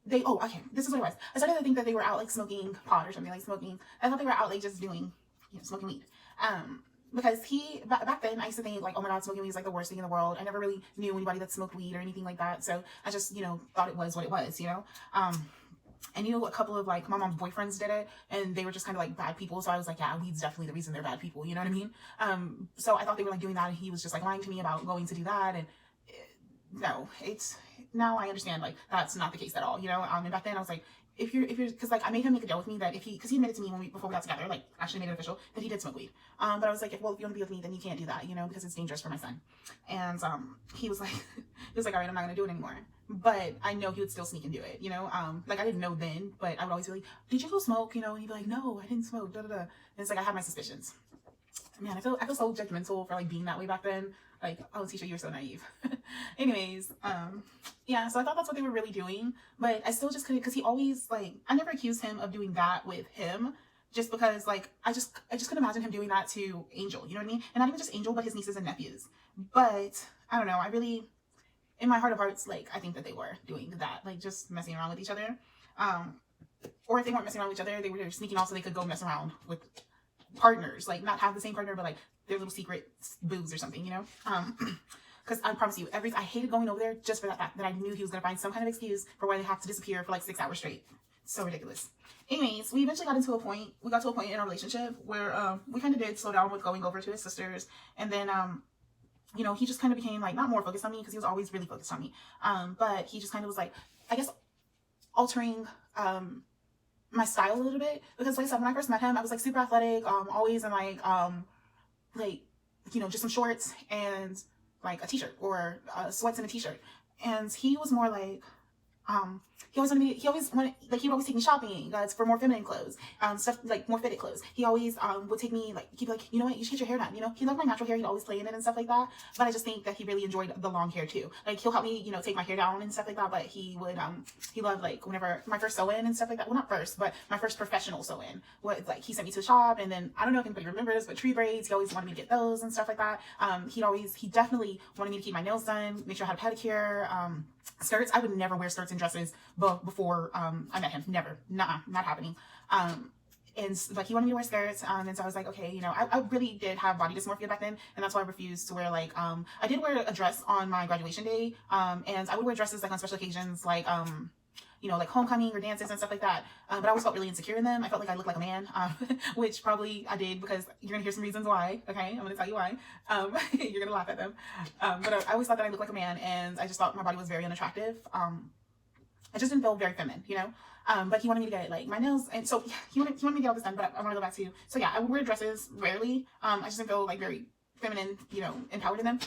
[SPEAKER 2] this is what it was. I started to think that they were out, like, smoking pot or something, like smoking. I thought they were out, like, just doing, smoking weed. Because back then, I used to think, like, oh my God, smoking weed is, like, the worst thing in the world. I never really knew anybody that smoked weed or anything like that. So I just, thought it was what it was,
[SPEAKER 3] And you know, a couple of like my mom's boyfriends did it, and they were just kind of like bad people. So I was like, yeah, weed's definitely the reason they're bad people. You know what I mean? So I thought they were like doing that, and he was just like lying to me about going to do that. And no, it's now I understand like that's not the case at all. You know, and back then I was like, if you're, because like I made him make a deal with me that if he, because he admitted to me before we got together, like actually made it official that he did smoke weed. But I was like, well, if you want to be with me, then you can't do that, you know, because it's dangerous for my son. And he was like, he was like, all right, I'm not gonna do it anymore. But I know he would still sneak and do it, you know. Like I didn't know then, but I would always be like, did you go smoke, you know? And he'd be like, no, I didn't smoke. Da da da. And it's like I had my suspicions. Man, I feel so judgmental for like being that way back then. Like, oh, Tisha, you're so naive. Anyways, yeah, so I thought that's what they were really doing, but I still just couldn't, because he always like, I never accused him of doing that with him, just because like I just couldn't imagine him doing that to Angel, you know what I mean? And not even just Angel, but his nieces and nephews. But I don't know, I really, in my heart of hearts, like I think that they were doing that, like just messing around with each other. Or if they weren't messing around with each other, they were sneaking off so they could go mess around with partners, like not have the same partner, but like their little secret boos or something, you know? Because I promise you, I hated going over there just for that fact that I knew he was gonna find some kind of excuse for why they have to disappear for like 6 hours straight. So ridiculous. Anyways, we eventually got to a point in our relationship where we kind of did slow down with going over to his sisters, and then you know, he just kind of became like not more focused on me, because he was always really focused on me, but he just kind of was like, I guess, altering my style a little bit, because like I said, when I first met him, I was like super athletic, always in like you know, just some shorts and like a t-shirt, or sweats and a t-shirt. And he was more like he always wanted, like he would always take me shopping for more feminine clothes, stuff like more fitted clothes. He always would take me, like he'd be like, you know what, you should get your hair done. You know, he loved my natural hair. He'd always play in it and stuff like that. But I just think that he really enjoyed the long hair too. Like he'll help me, you know, take my hair down and stuff like that. But he would he loved like whenever my first sew-in and stuff like that. Well, not first, but my first professional sew-in was like he sent me to the shop, and then I don't know if anybody remembers, but tree braids. He always wanted me to get those and stuff like that. He definitely wanted me to keep my nails done, make sure I had a pedicure. Skirts, I would never wear skirts and dresses before I met him. Never. Nah, not happening. And like he wanted me to wear skirts, and so I was like, okay, you know, I really did have body dysmorphia back then, and that's why I refused to wear like I did wear a dress on my graduation day, and I would wear dresses like on special occasions, like you know, like homecoming or dances and stuff like that, but I always felt really insecure in them. I felt like I looked like a man, which probably I did, because you're gonna hear some reasons why. Okay, I'm gonna tell you why. You're gonna laugh at them, but I always thought that I looked like a man, and I just thought my body was very unattractive. I just didn't feel very feminine, you know. But he wanted me to get like my nails, and so he wanted me to get all this done. But I want to go back to, so yeah, I would wear dresses rarely. I just didn't feel like very feminine, you know, empowered in them.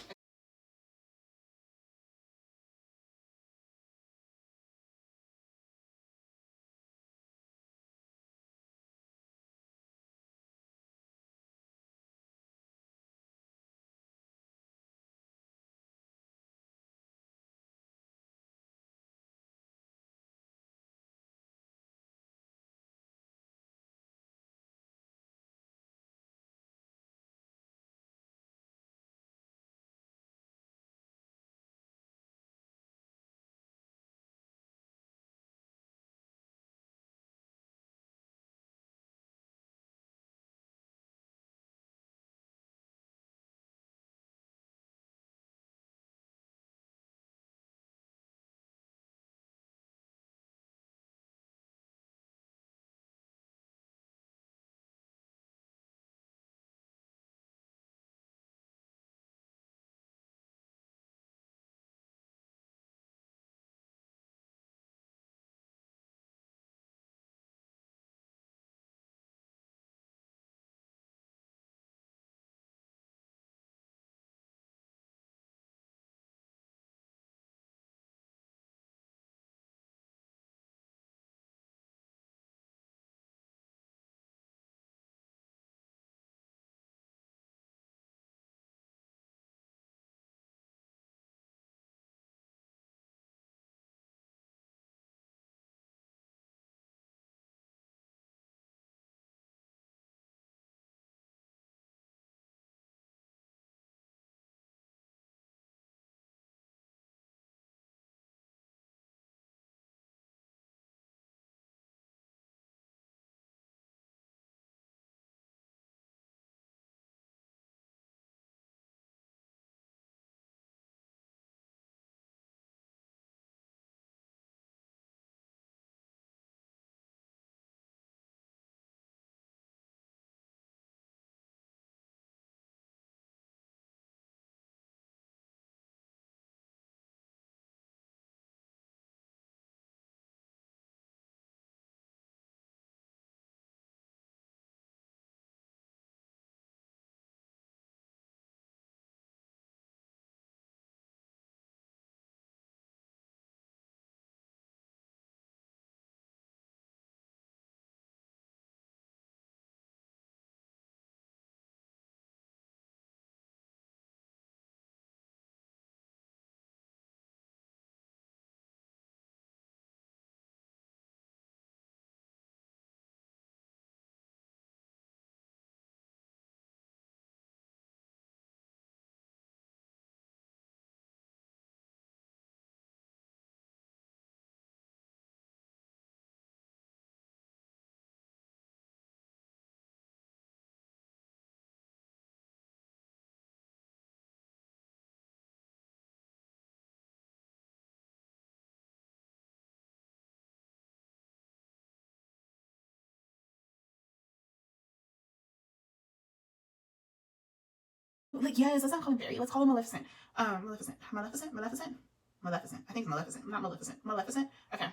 [SPEAKER 2] Like, yes, let's not call him Barry. Let's call him Maleficent. Maleficent. I think it's Maleficent, not Maleficent. Maleficent. Okay.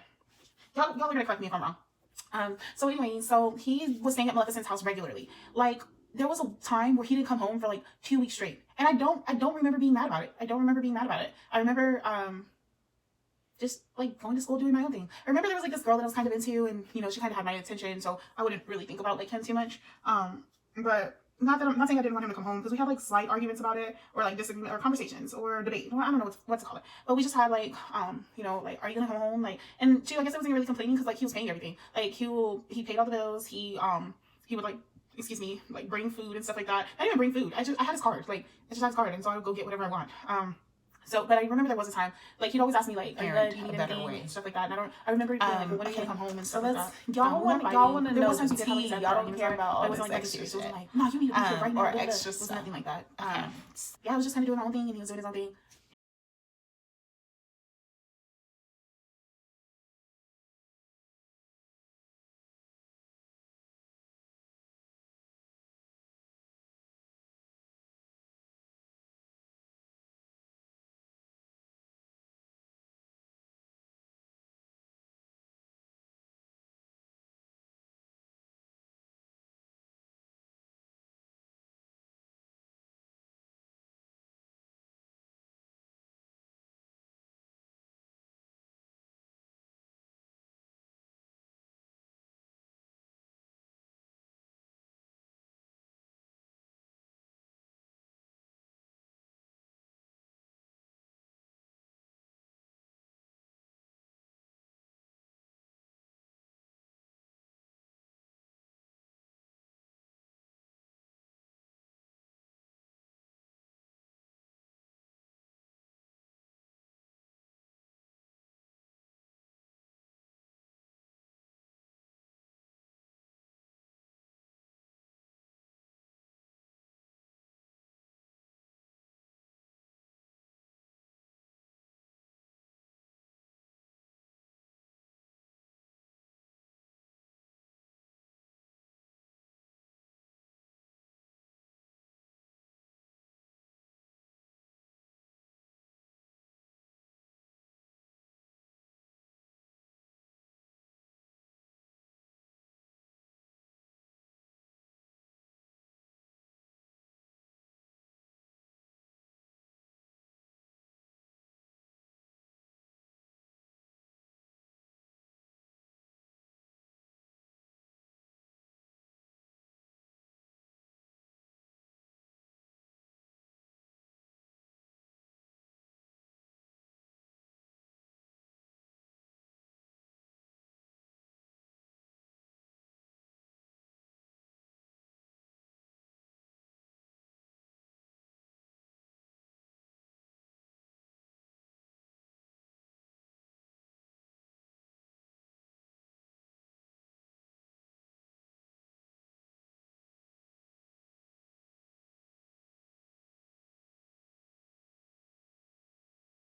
[SPEAKER 2] Y'all are gonna correct me if I'm wrong. So anyway, so he was staying at Maleficent's house regularly. Like, there was a time where he didn't come home for like 2 weeks straight, and I don't remember being mad about it. I remember just like going to school doing my own thing. I remember there was like this girl that I was kind of into, and you know, she kind of had my attention, so I wouldn't really think about like him too much. But not that I'm not saying I didn't want him to come home, because we had like slight arguments about it, or like disagreement, or conversations, or debate. I don't know what to call it, but we just had like you know, like, are you gonna come home? Like, and she, I guess, I wasn't really complaining, because like he was paying everything. Like, he paid all the bills. He would like, excuse me, like bring food and stuff like that. I didn't even bring food. I had his card. Like, I just had his card, and so I would go get whatever I want. So, but I remember there was a time, like, he'd always ask me, like, are you good? Do you need anything? And stuff like that. And I remember being like, when are you gonna come home and stuff like that.
[SPEAKER 3] Y'all want to know the tea. Y'all don't care about all
[SPEAKER 2] this
[SPEAKER 3] like
[SPEAKER 2] extra
[SPEAKER 3] shit.
[SPEAKER 2] It was like, no, you need to be here right now.
[SPEAKER 3] Or extra
[SPEAKER 2] stuff.
[SPEAKER 3] stuff.
[SPEAKER 2] It was nothing like that. Yeah, I was just kind of doing my own thing, and he was doing his own thing.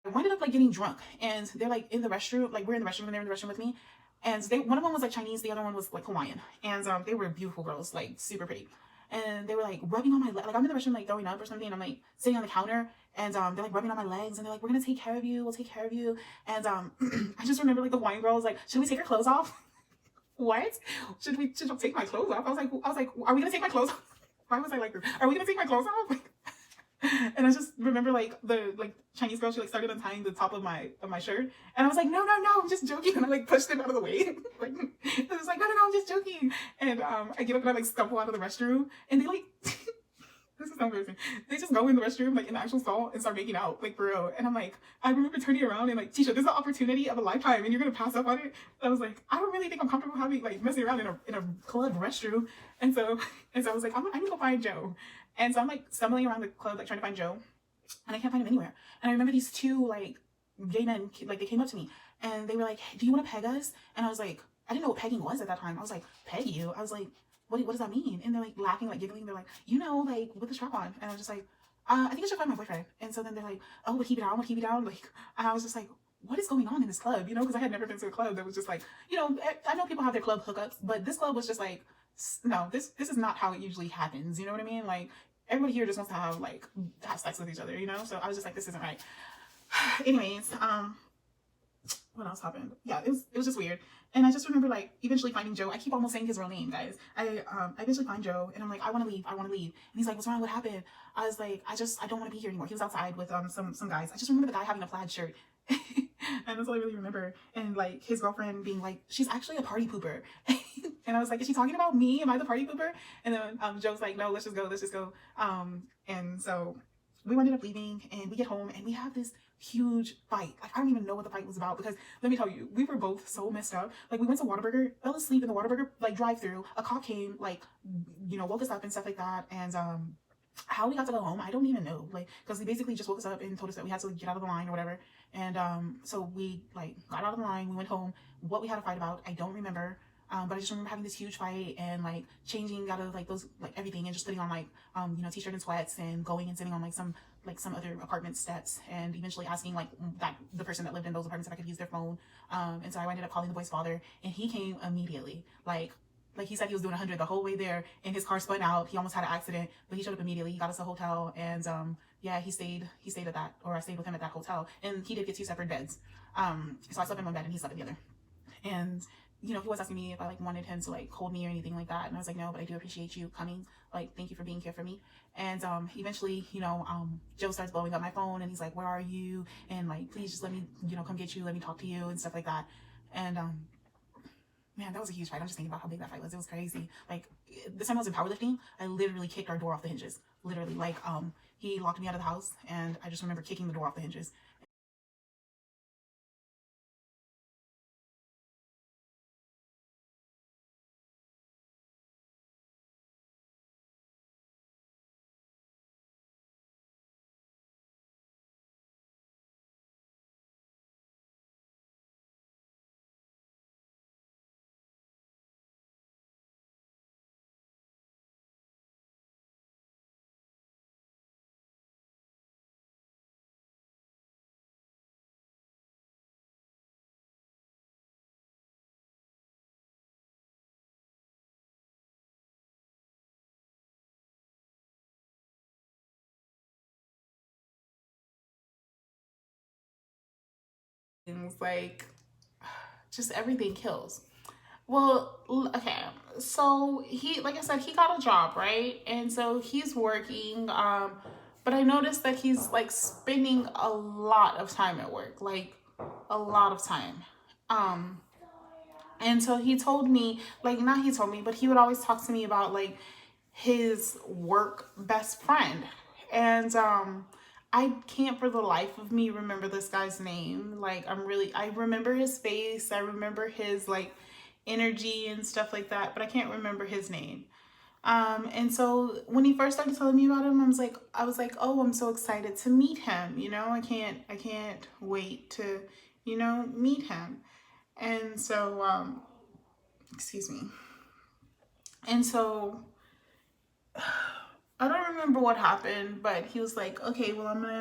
[SPEAKER 2] I ended up like getting drunk, and they're like in the restroom, like we're in the restroom, and they're in the restroom with me. And one of them was like Chinese, the other one was like Hawaiian, and they were beautiful girls, like super pretty. And they were like rubbing on my leg, like I'm in the restroom like throwing up or something, and I'm like sitting on the counter, and they're like rubbing on my legs, and they're like, we're gonna take care of you, we'll take care of you. And I just remember like the Hawaiian girl was like, should we take her clothes off? What? Should I take my clothes off? I was like, are we gonna take my clothes off? Why was I like this? Are we gonna take my clothes off? And I just remember like the Chinese girl, she like started untying the top of my shirt, and I was like, no, I'm just joking, and I like pushed him out of the way. Like, I was like, no, I'm just joking. And I get up and I like stumble out of the restroom, and they like this is so embarrassing. They just go in the restroom, like in the actual stall, and start making out, like for real. And I'm like, I remember turning around and like, Tisha, this is the opportunity of a lifetime, and you're gonna pass up on it. And I was like, I don't really think I'm comfortable having like messing around in a club restroom. And so I was like, I need to go find Joe. And so I'm like stumbling around the club, like trying to find Joe, and I can't find him anywhere. And I remember these two like gay men, like they came up to me, and they were like, do you want to peg us? And I was like, I didn't know what pegging was at that time. I was like, peg you? I was like, what does that mean? And they're like laughing, like giggling. They're like, you know, like with the strap on. And I was just like, I think I should find my boyfriend. And so then they're like, oh, would he be down? Like, and I was just like, what is going on in this club? You know, because I had never been to a club that was just like, you know, I know people have their club hookups, but this club was just like, no, this is not how it usually happens. You know what I mean? Like, everybody here just wants to have sex with each other, you know? So I was just like, this isn't right. Anyways, what else happened? Yeah, it was just weird. And I just remember like eventually finding Joe. I keep almost saying his real name, guys. I eventually find Joe and I'm like, I want to leave. And he's like, what's wrong? What happened? I was like, I don't want to be here anymore. He was outside with some guys. I just remember the guy having a plaid shirt. And that's all I really remember. And like his girlfriend being like, she's actually a party pooper. And I was like, is she talking about me? Am I the party pooper? And then Joe's like, no, let's just go. And so we ended up leaving and we get home and we have this huge fight. Like, I don't even know what the fight was about because let me tell you, we were both so messed up. Like, we went to Whataburger, fell asleep in the Whataburger like drive-through. A cop came, like, you know, woke us up and stuff like that. And how we got to go home, I don't even know. Like, because he basically just woke us up and told us that we had to get out of the line or whatever. And so we like got out of the line, we went home. What we had a fight about, I don't remember. But I just remember having this huge fight and like changing out of like those like everything and just putting on like you know, t-shirt and sweats and going and sitting on like some other apartment steps and eventually asking like that the person that lived in those apartments if I could use their phone. And so I ended up calling the boy's father and he came immediately. Like he said he was doing 100 the whole way there and his car spun out. He almost had an accident, but he showed up immediately. He got us a hotel and yeah, he stayed at that, or I stayed with him at that hotel, and he did get 2 separate beds. So I slept in one bed and he slept in the other. And you know, he was asking me if I like wanted him to like hold me or anything like that. And I was like, no, but I do appreciate you coming. Like, thank you for being here for me. And eventually, you know, Joe starts blowing up my phone and he's like, where are you? And like, please just let me, you know, come get you. Let me talk to you and stuff like that. And man, that was a huge fight. I'm just thinking about how big that fight was. It was crazy. Like, this time I was in powerlifting. I literally kicked our door off the hinges. Literally, like, he locked me out of the house and I just remember kicking the door off the hinges. Things like, just everything kills. Well, okay. So he, like I said, he got a job, right? And so he's working. But I noticed that he's like spending a lot of time at work, like a lot of time. And so he told me, like, not he told me, but he would always talk to me about like his work best friend. And I can't for the life of me remember this guy's name. Like, I remember his face. I remember his like energy and stuff like that, but I can't remember his name. And so when he first started telling me about him, I was like, oh, I'm so excited to meet him. You know, I can't wait to, you know, meet him. And so, excuse me. And so I don't remember what happened, but he was like, okay, well, I'm going to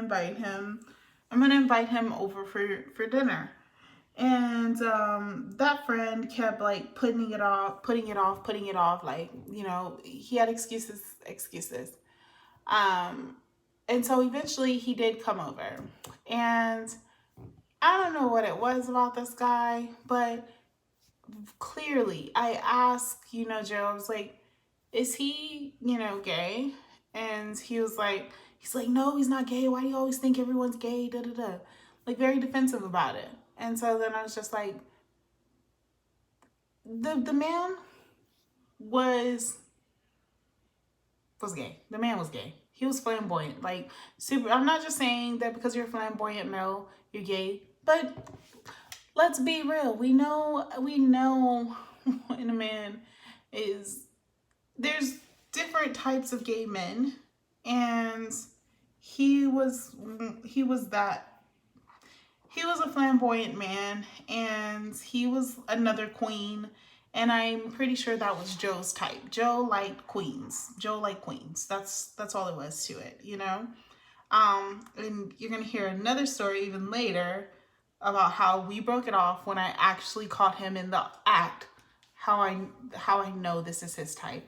[SPEAKER 2] invite him over for dinner. And that friend kept like putting it off. Like, you know, he had excuses. And so eventually he did come over. And I don't know what it was about this guy, but clearly I asked, you know, Joe, I was like, is he, you know, gay? And he's like, no, he's not gay. Why do you always think everyone's gay? Da da da. Like, very defensive about it. And so then I was just like, the man was gay. The man was gay. He was flamboyant. Like, super. I'm not just saying that because you're a flamboyant male, you're gay. But let's be real. We know when a man is, there's different types of gay men, and he was a flamboyant man, and he was another queen, and I'm pretty sure that was Joe's type. Joe liked queens. That's all it was to it, you know. And you're gonna hear another story even later about how we broke it off when I actually caught him in the act. How I know this is his type.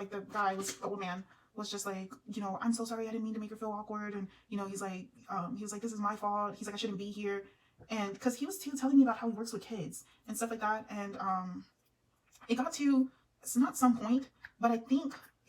[SPEAKER 2] like the guy was, the old man was just like, you know, I'm so sorry, I didn't mean to make her feel awkward. And, you know, he's like, he was like, this is my fault. He's like, I shouldn't be here. And because he was telling me about how he works with kids and stuff like that. And it got to, it's not some point, but I think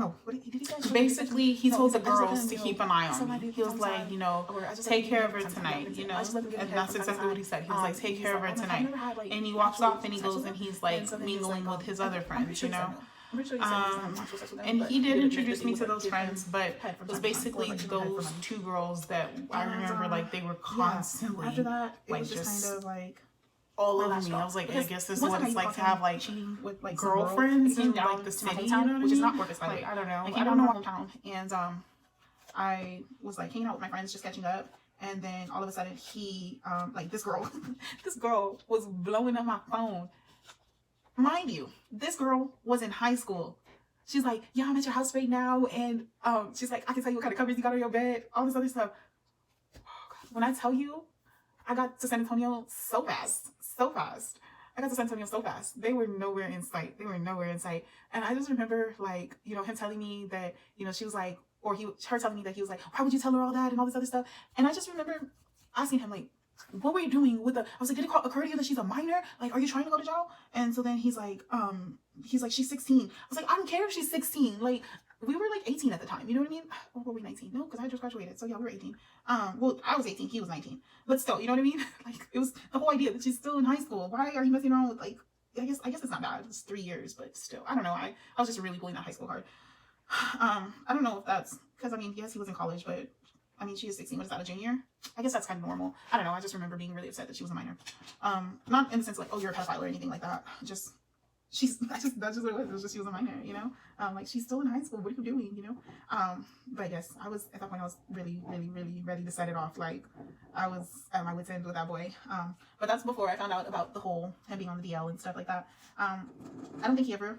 [SPEAKER 4] no, what did he say?
[SPEAKER 3] Basically, he
[SPEAKER 4] No,
[SPEAKER 3] told the
[SPEAKER 4] said, I just let
[SPEAKER 3] girls
[SPEAKER 4] them,
[SPEAKER 3] to
[SPEAKER 4] you
[SPEAKER 3] keep
[SPEAKER 4] know,
[SPEAKER 3] an eye
[SPEAKER 4] so
[SPEAKER 3] on
[SPEAKER 4] I
[SPEAKER 3] me.
[SPEAKER 4] do
[SPEAKER 3] He was
[SPEAKER 4] from
[SPEAKER 3] like,
[SPEAKER 4] time
[SPEAKER 3] you know,
[SPEAKER 4] or I just let
[SPEAKER 3] take
[SPEAKER 4] them
[SPEAKER 3] care
[SPEAKER 4] give
[SPEAKER 3] of
[SPEAKER 4] me
[SPEAKER 3] her
[SPEAKER 4] some
[SPEAKER 3] tonight,
[SPEAKER 4] time.
[SPEAKER 3] you know.
[SPEAKER 4] I just let them give me
[SPEAKER 3] And
[SPEAKER 4] head
[SPEAKER 3] that's
[SPEAKER 4] from time to
[SPEAKER 3] exactly what he
[SPEAKER 4] time.
[SPEAKER 3] said. He was like, take
[SPEAKER 4] He's
[SPEAKER 3] care of her
[SPEAKER 4] like, I've
[SPEAKER 3] tonight.
[SPEAKER 4] never had, like,
[SPEAKER 3] And he walks
[SPEAKER 4] actual
[SPEAKER 3] off and he
[SPEAKER 4] sex
[SPEAKER 3] goes
[SPEAKER 4] with
[SPEAKER 3] and
[SPEAKER 4] them.
[SPEAKER 3] he's
[SPEAKER 4] And
[SPEAKER 3] like
[SPEAKER 4] so then he was
[SPEAKER 3] mingling
[SPEAKER 4] like,
[SPEAKER 3] with his
[SPEAKER 4] I'm
[SPEAKER 3] other
[SPEAKER 4] pretty
[SPEAKER 3] friends,
[SPEAKER 4] sure
[SPEAKER 3] you
[SPEAKER 4] he said
[SPEAKER 3] know.
[SPEAKER 4] no. I'm pretty sure he said he was not actual sex with them,
[SPEAKER 3] And
[SPEAKER 4] but
[SPEAKER 3] he did
[SPEAKER 4] admit
[SPEAKER 3] introduce
[SPEAKER 4] that
[SPEAKER 3] me
[SPEAKER 4] he
[SPEAKER 3] to
[SPEAKER 4] would, like,
[SPEAKER 3] those
[SPEAKER 4] give him
[SPEAKER 3] friends, but
[SPEAKER 4] head
[SPEAKER 3] it
[SPEAKER 4] from
[SPEAKER 3] was
[SPEAKER 4] time to time, or,
[SPEAKER 3] basically
[SPEAKER 4] like, give him head for
[SPEAKER 3] those
[SPEAKER 4] money.
[SPEAKER 3] two girls that I
[SPEAKER 4] And,
[SPEAKER 3] remember like they were constantly
[SPEAKER 4] after that, it
[SPEAKER 3] like
[SPEAKER 4] was just kind of like
[SPEAKER 3] all
[SPEAKER 4] my
[SPEAKER 3] over
[SPEAKER 4] last
[SPEAKER 3] me.
[SPEAKER 4] straw.
[SPEAKER 3] I was like, I
[SPEAKER 4] Because
[SPEAKER 3] guess this is
[SPEAKER 4] one
[SPEAKER 3] what
[SPEAKER 4] time
[SPEAKER 3] it's
[SPEAKER 4] I
[SPEAKER 3] like
[SPEAKER 4] caught
[SPEAKER 3] to
[SPEAKER 4] him
[SPEAKER 3] have like
[SPEAKER 4] cheating with like some girl.
[SPEAKER 3] girlfriends
[SPEAKER 4] He came
[SPEAKER 3] in
[SPEAKER 4] down
[SPEAKER 3] like the
[SPEAKER 4] to my
[SPEAKER 3] city, you know
[SPEAKER 4] hometown,
[SPEAKER 3] what I
[SPEAKER 4] which is
[SPEAKER 3] mean?
[SPEAKER 4] not Corpus, by the
[SPEAKER 3] Like,
[SPEAKER 4] way.
[SPEAKER 3] I don't know.
[SPEAKER 4] He
[SPEAKER 3] I
[SPEAKER 4] came
[SPEAKER 3] don't
[SPEAKER 4] down
[SPEAKER 3] know.
[SPEAKER 4] to my hometown, and I was like hanging out with my friends, just catching up. And then all of a sudden he, like this girl, this girl was blowing up my phone. Mind you, this girl was in high school. She's like, yeah, I'm at your house right now. And she's like, I can tell you what kind of covers you got on your bed, all this other stuff. When I tell you, I got to San Antonio so fast, so fast. I got to San Antonio so fast. They were nowhere in sight. They were nowhere in sight. And I just remember, like, you know, him telling me that, you know, she was like, or her telling me that he was like, why would you tell her all that and all this other stuff? And I just remember asking him, like, what were you doing with the, I was like, did it occur to you that she's a minor? Like, are you trying to go to jail? And so then he's like, she's 16. I was like, I don't care if she's 16. Like, we were like 18 at the time. You know what I mean? Or were we 19? No, because I just graduated. So yeah, we were 18. Well, I was 18. He was 19. But still, you know what I mean? Like, it was the whole idea that she's still in high school. Why are you messing around with, like, I guess it's not bad. It's 3 years, but still, I don't know. I was just really pulling that high school hard. I don't know if that's, because I mean, yes, he was in college, but I mean, she is 16. What is that, a junior? I guess that's kind of normal. I don't know. I just remember being really upset that she was a minor. Not in the sense like, oh, you're a pedophile or anything like that. Just, that's just what it was. It was just, she was a minor, you know? Like, she's still in high school. What are you doing, you know? But yes, at that point, I was really, really, really ready to set it off. Like, I was at my wit's end with that boy. But that's before I found out about the whole him being on the DL and stuff like that. I don't think he ever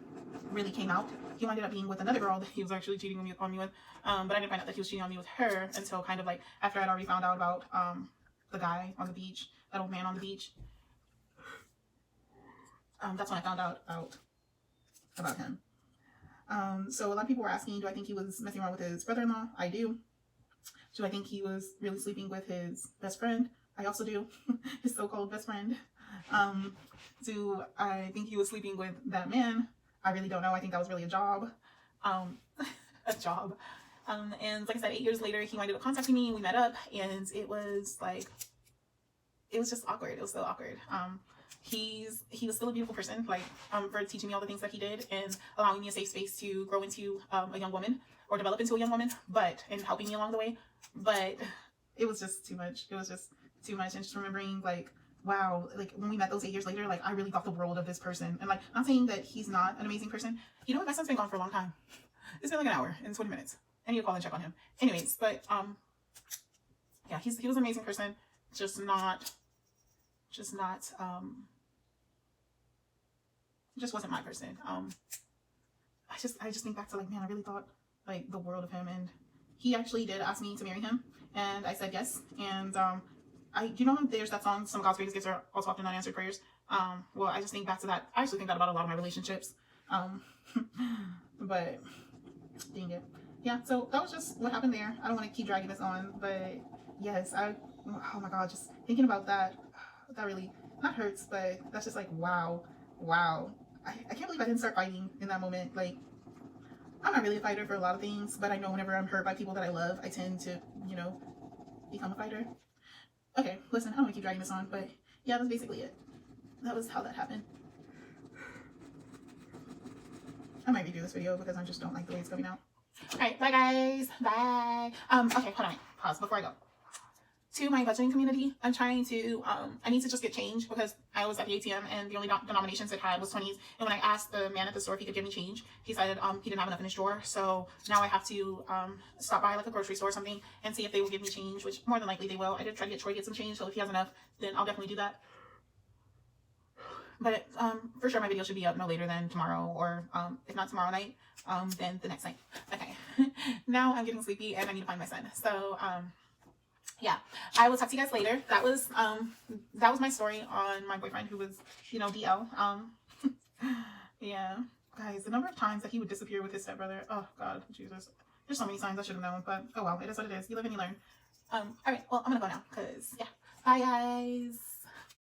[SPEAKER 4] really came out. He ended up being with another girl that he was actually cheating on me with. But I didn't find out that he was cheating on me with her until kind of like after I'd already found out about the guy on the beach, that old man on the beach. That's when I found out about him. So a lot of people were asking, do I think he was messing around with his brother-in-law? I do. Do I think he was really sleeping with his best friend? I also do. His so-called best friend. Do I think he was sleeping with that man? I really don't know. I think that was really a job. A job. And like I said, 8 years later, he ended up contacting me. We met up, and it was just awkward. It was so awkward. He was still a beautiful person, like, for teaching me all the things that he did and allowing me a safe space to grow into a young woman or develop into a young woman, and helping me along the way. But it was just too much. It was just too much. And just remembering, like, wow, like when we met those 8 years later, like I really thought the world of this person. And like, not saying that he's not an amazing person. You know what? My son's been gone for a long time. It's been like an hour and 20 minutes. I need to call and check on him. Anyways, but yeah, he was an amazing person. Just wasn't my person. I just think back to, like, man, I really thought like the world of him, and he actually did ask me to marry him, and I said yes. And you know, there's that song, some of God's greatest gifts are also often unanswered prayers. Well, I just think back to that. I actually think that about a lot of my relationships. But dang it. Yeah, so that was just what happened there. I don't want to keep dragging this on, but yes, oh my God, just thinking about that really, not hurts, but that's just like, wow. I can't believe I didn't start fighting in that moment. Like, I'm not really a fighter for a lot of things, but I know whenever I'm hurt by people that I love, I tend to, you know, become a fighter. Okay, listen, I don't want to keep dragging this on, but yeah, that's basically it. That was how that happened. I might redo this video because I just don't like the way it's coming out. Alright, bye guys. Bye. Okay, hold on. Pause before I go. To my budgeting community, I'm trying to, I need to just get change because I was at the ATM and the only denominations it had was 20s. And when I asked the man at the store if he could give me change, he said he didn't have enough in his drawer. So now I have to stop by like a grocery store or something and see if they will give me change, which more than likely they will. I did try to get Troy to get some change, so if he has enough, then I'll definitely do that. But for sure my video should be up no later than tomorrow, or if not tomorrow night, then the next night. Okay. Now I'm getting sleepy and I need to find my son. So yeah, I will talk to you guys later. That was my story on my boyfriend who was, you know, DL. Yeah, guys, the number of times that he would disappear with his stepbrother. Oh God, Jesus. There's so many signs I should have known, but oh well, it is what it is. You live and you learn. All right, well, I'm gonna go now because yeah. Bye guys.